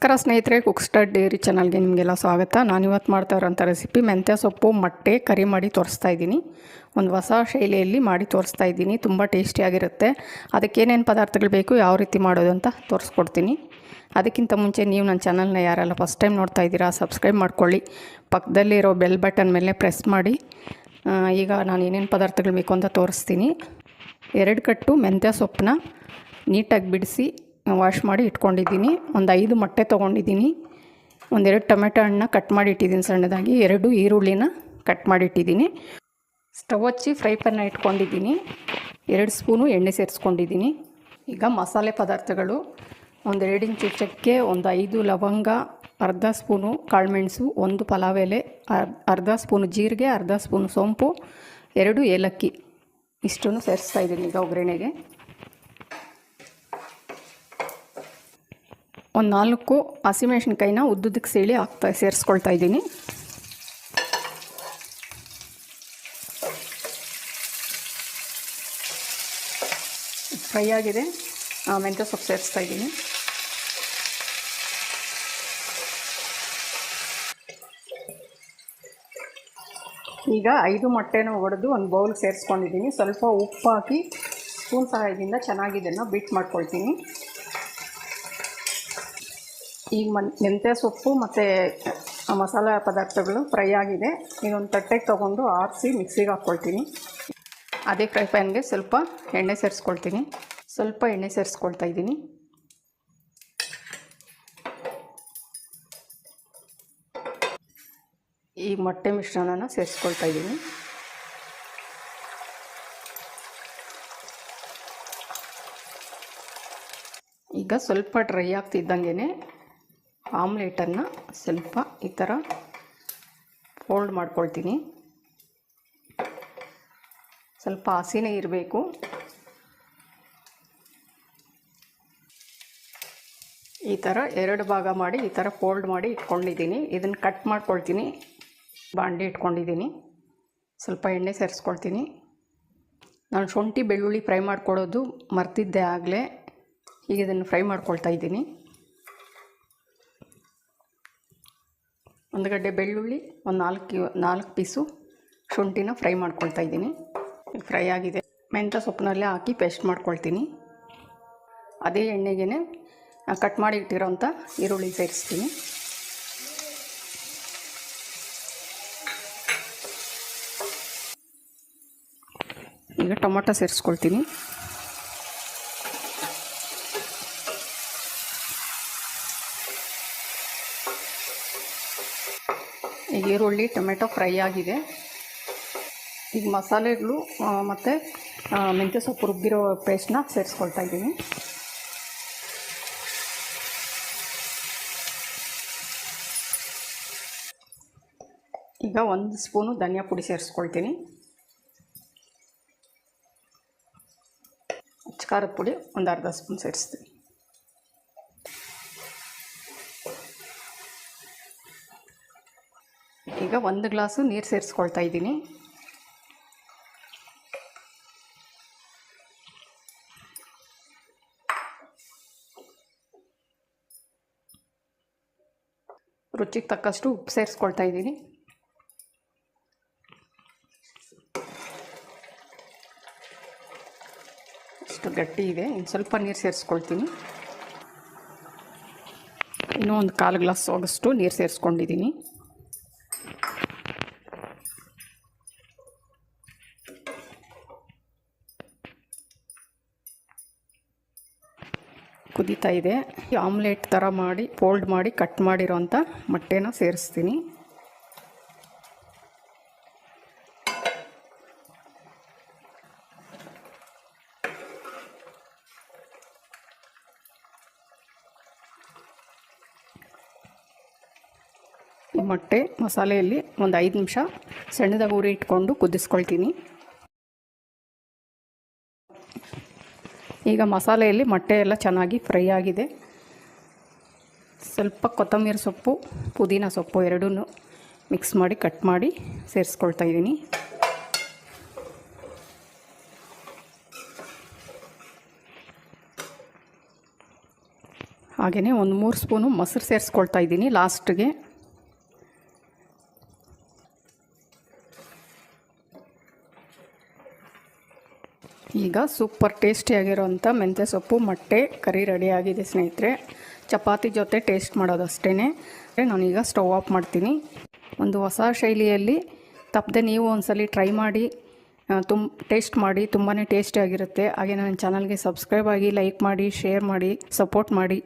ನಮಸ್ಕಾರ ಸ್ನೇಹಿತರೆ, cook star dairy ಚಾನಲ್ಗೆ ನಿಮಗೆಲ್ಲ ಸ್ವಾಗತ. ನಾನಿವತ್ತು ಮಾಡ್ತಾ ಇರೋಂಥ ರೆಸಿಪಿ ಮೆಂತ್ಯ ಸೊಪ್ಪು ಮೊಟ್ಟೆ ಕರಿ ಮಾಡಿ ತೋರಿಸ್ತಾ ಇದ್ದೀನಿ. ಒಂದು ಹೊಸ ಶೈಲಿಯಲ್ಲಿ ಮಾಡಿ ತೋರಿಸ್ತಾ ಇದ್ದೀನಿ. ತುಂಬ ಟೇಸ್ಟಿಯಾಗಿರುತ್ತೆ. ಅದಕ್ಕೇನೇನು ಪದಾರ್ಥಗಳು ಬೇಕು, ಯಾವ ರೀತಿ ಮಾಡೋದು ಅಂತ ತೋರಿಸ್ಕೊಡ್ತೀನಿ. ಅದಕ್ಕಿಂತ ಮುಂಚೆ ನೀವು ನನ್ನ ಚಾನಲ್ನ ಯಾರೆಲ್ಲ ಫಸ್ಟ್ ಟೈಮ್ ನೋಡ್ತಾ ಇದ್ದೀರಾ ಸಬ್ಸ್ಕ್ರೈಬ್ ಮಾಡ್ಕೊಳ್ಳಿ. ಪಕ್ಕದಲ್ಲಿರೋ ಬೆಲ್ ಬಟನ್ ಮೇಲೆ ಪ್ರೆಸ್ ಮಾಡಿ. ಈಗ ನಾನು ಏನೇನು ಪದಾರ್ಥಗಳು ಬೇಕು ಅಂತ ತೋರಿಸ್ತೀನಿ. 2 ಕಟ್ಟು ಮೆಂತ್ಯ ಸೊಪ್ಪನ್ನ ನೀಟಾಗಿ ಬಿಡಿಸಿ ವಾಶ್ ಮಾಡಿ ಇಟ್ಕೊಂಡಿದ್ದೀನಿ. ಒಂದು 5 ಮೊಟ್ಟೆ ತೊಗೊಂಡಿದ್ದೀನಿ. 1-2 ಟೊಮೆಟೊ ಹಣ್ಣನ್ನ ಕಟ್ ಮಾಡಿ ಇಟ್ಟಿದ್ದೀನಿ ಸಣ್ಣದಾಗಿ. 2 ಈರುಳ್ಳಿನ ಕಟ್ ಮಾಡಿ ಇಟ್ಟಿದ್ದೀನಿ. ಸ್ಟವ್ ಹಚ್ಚಿ ಫ್ರೈ ಪ್ಯಾನ್ನ ಇಟ್ಕೊಂಡಿದ್ದೀನಿ. 2 ಸ್ಪೂನು ಎಣ್ಣೆ ಸೇರಿಸ್ಕೊಂಡಿದ್ದೀನಿ. ಈಗ ಮಸಾಲೆ ಪದಾರ್ಥಗಳು: 1-2 ಇಂಚು ಚಕ್ಕೆ, 5 ಲವಂಗ, ಅರ್ಧ ಸ್ಪೂನು ಕಾಳುಮೆಣಸು, 1 ಪಲಾವ್ ಎಲೆ, ಅರ್ಧ ಸ್ಪೂನು ಜೀರಿಗೆ, ಅರ್ಧ ಸ್ಪೂನು ಸೋಂಪು, 2 ಏಲಕ್ಕಿ ಇಷ್ಟನ್ನು ಸೇರಿಸ್ತಾ ಇದ್ದೀನಿ. ಈಗ ಒಗ್ಗರಣೆಗೆ 4 ಹಸಿಮೆಣಸಿನ್ಕಾಯಿನ ಉದ್ದುದಕ್ಕೆ ಸೀಳಿ ಸೇರಿಸ್ಕೊಳ್ತಾ ಇದ್ದೀನಿ. ಫ್ರೈ ಆಗಿದೆ. ಮೆಂತ್ಯ ಸೊಪ್ಪು ಸೇರಿಸ್ತಾ ಇದ್ದೀನಿ. ಈಗ 5 ಮೊಟ್ಟೆನ ಒಡೆದು ಒಂದು ಬೌಲ್ಗೆ ಸೇರಿಸ್ಕೊಂಡಿದ್ದೀನಿ. ಸ್ವಲ್ಪ ಉಪ್ಪು ಹಾಕಿ ಸ್ಪೂನ್ ಸಹಾಯದಿಂದ ಚೆನ್ನಾಗಿ ಇದನ್ನು ಬೀಟ್ ಮಾಡ್ಕೊಳ್ತೀನಿ. ಈಗ ಮೆಂತ್ಯ ಸೊಪ್ಪು ಮತ್ತು ಮಸಾಲೆ ಪದಾರ್ಥಗಳು ಫ್ರೈ ಆಗಿದೆ. ಇನ್ನೊಂದು ತಟ್ಟೆಗೆ ತೊಗೊಂಡು ಆರಿಸಿ ಮಿಕ್ಸಿಗೆ ಹಾಕ್ಕೊಳ್ತೀನಿ. ಅದೇ ಫ್ರೈ ಪ್ಯಾನ್ಗೆ ಸ್ವಲ್ಪ ಎಣ್ಣೆ ಸೇರಿಸ್ಕೊಳ್ತೀನಿ. ಸ್ವಲ್ಪ ಎಣ್ಣೆ ಸೇರಿಸ್ಕೊಳ್ತಾ ಇದ್ದೀನಿ. ಈ ಮೊಟ್ಟೆ ಮಿಶ್ರಣನ ಸೇರಿಸ್ಕೊಳ್ತಾ ಇದ್ದೀನಿ. ಈಗ ಸ್ವಲ್ಪ ಡ್ರೈ ಆಗ್ತಿದ್ದಂಗೆ ಆಮ್ಲೆಟನ್ನು ಸ್ವಲ್ಪ ಈ ಥರ ಫೋಲ್ಡ್ ಮಾಡ್ಕೊಳ್ತೀನಿ. ಸ್ವಲ್ಪ ಹಸಿನೇ ಇರಬೇಕು. ಈ ಥರ 2 ಭಾಗ ಮಾಡಿ ಈ ಥರ ಫೋಲ್ಡ್ ಮಾಡಿ ಇಟ್ಕೊಂಡಿದ್ದೀನಿ. ಇದನ್ನು ಕಟ್ ಮಾಡ್ಕೊಳ್ತೀನಿ. ಬಾಣಲಿ ಇಟ್ಕೊಂಡಿದ್ದೀನಿ. ಸ್ವಲ್ಪ ಎಣ್ಣೆ ಸೇರಿಸ್ಕೊಳ್ತೀನಿ. ನಾನು ಶುಂಠಿ ಬೆಳ್ಳುಳ್ಳಿ ಫ್ರೈ ಮಾಡ್ಕೊಳ್ಳೋದು ಮರ್ತಿದ್ದೆ ಆಗಲೇ. ಈಗ ಇದನ್ನು ಫ್ರೈ ಮಾಡ್ಕೊಳ್ತಾ ಇದ್ದೀನಿ. 1 ಗಡ್ಡೆ ಬೆಳ್ಳುಳ್ಳಿ, 4 ಪೀಸು ಶುಂಠಿನ ಫ್ರೈ ಮಾಡ್ಕೊಳ್ತಾ ಇದ್ದೀನಿ. ಫ್ರೈ ಆಗಿದೆ. ಮೆಂತ್ಯ ಸೊಪ್ಪಿನಲ್ಲೇ ಹಾಕಿ ಪೇಸ್ಟ್ ಮಾಡ್ಕೊಳ್ತೀನಿ. ಅದೇ ಎಣ್ಣೆಗೆ ಕಟ್ ಮಾಡಿ ಇಟ್ಟಿರೋಂಥ ಈರುಳ್ಳಿ ಸೇರಿಸ್ತೀನಿ. ಈಗ ಟೊಮೊಟೊ ಸೇರಿಸ್ಕೊಳ್ತೀನಿ. ಈಗ ಈರುಳ್ಳಿ ಟೊಮೆಟೊ ಫ್ರೈ ಆಗಿದೆ. ಈಗ ಮಸಾಲೆಗಳು ಮತ್ತು ಮೆಂತ್ಯ ಸೊಪ್ಪು ರುಬ್ಬಿರೋ ಪೇಸ್ಟ್ನ ಸೇರಿಸ್ಕೊಳ್ತಾ ಇದ್ದೀನಿ. ಈಗ 1 ಸ್ಪೂನು ಧನಿಯಾ ಪುಡಿ ಸೇರಿಸ್ಕೊಳ್ತೀನಿ. ಖಾರದ ಪುಡಿ ಒಂದು ಅರ್ಧ ಸ್ಪೂನ್ ಸೇರಿಸ್ತೀನಿ. ಈಗ 1 ಗ್ಲಾಸು ನೀರು ಸೇರಿಸ್ಕೊಳ್ತಾ ಇದ್ದೀನಿ. ರುಚಿಗೆ ತಕ್ಕಷ್ಟು ಉಪ್ಪು ಸೇರಿಸ್ಕೊಳ್ತಾ ಇದ್ದೀನಿ. ಇಷ್ಟು ಗಟ್ಟಿ ಇದೆ. ಇನ್ನು ಸ್ವಲ್ಪ ನೀರು ಸೇರಿಸ್ಕೊಳ್ತೀನಿ. ಇನ್ನೂ ಒಂದು 1/4 ಗ್ಲಾಸ್ ಆಗೋಷ್ಟು ನೀರು ಸೇರಿಸ್ಕೊಂಡಿದ್ದೀನಿ. ಕುದೀತಾ ಇದೆ. ಆಮ್ಲೆಟ್ ಥರ ಮಾಡಿ ಫೋಲ್ಡ್ ಮಾಡಿ ಕಟ್ ಮಾಡಿರೋಂಥ ಮೊಟ್ಟೆನ ಸೇರಿಸ್ತೀನಿ. ಈ ಮೊಟ್ಟೆ ಮಸಾಲೆಯಲ್ಲಿ ಒಂದು 5 ನಿಮಿಷ ಸಣ್ಣದಾಗಿ ಉರಿ ಇಟ್ಕೊಂಡು ಕುದಿಸ್ಕೊಳ್ತೀನಿ. ಈಗ ಮಸಾಲೆಯಲ್ಲಿ ಮೊಟ್ಟೆ ಎಲ್ಲ ಚೆನ್ನಾಗಿ ಫ್ರೈ ಆಗಿದೆ. ಸ್ವಲ್ಪ ಕೊತ್ತಂಬರಿ ಸೊಪ್ಪು, ಪುದೀನ ಸೊಪ್ಪು ಎರಡನ್ನೂ ಮಿಕ್ಸ್ ಮಾಡಿ ಕಟ್ ಮಾಡಿ ಸೇರಿಸ್ಕೊಳ್ತಾ ಇದ್ದೀನಿ. ಹಾಗೆಯೇ ಒಂದು 3 ಸ್ಪೂನು ಮೊಸರು ಸೇರಿಸ್ಕೊಳ್ತಾ ಇದ್ದೀನಿ ಲಾಸ್ಟ್ಗೆ. ಈಗ ಸೂಪರ್ ಟೇಸ್ಟಿಯಾಗಿರೋಂಥ ಮೆಂತ್ಯ ಸೊಪ್ಪು ಮೊಟ್ಟೆ ಕರಿ ರೆಡಿಯಾಗಿದೆ ಸ್ನೇಹಿತರೆ. ಚಪಾತಿ ಜೊತೆ ಟೇಸ್ಟ್ ಮಾಡೋದಷ್ಟೇ. ನಾನೀಗ ಸ್ಟವ್ ಆಫ್ ಮಾಡ್ತೀನಿ. ಒಂದು ಹೊಸ ಶೈಲಿಯಲ್ಲಿ ತಪ್ಪದೆ ನೀವು ಒಂದ್ಸಲಿ ಟ್ರೈ ಮಾಡಿ, ಟೇಸ್ಟ್ ಮಾಡಿ. ತುಂಬಾ ಟೇಸ್ಟಿಯಾಗಿರುತ್ತೆ. ಹಾಗೆ ನನ್ನ ಚಾನಲ್ಗೆ ಸಬ್ಸ್ಕ್ರೈಬ್ ಆಗಿ, ಲೈಕ್ ಮಾಡಿ, ಶೇರ್ ಮಾಡಿ, ಸಪೋರ್ಟ್ ಮಾಡಿ.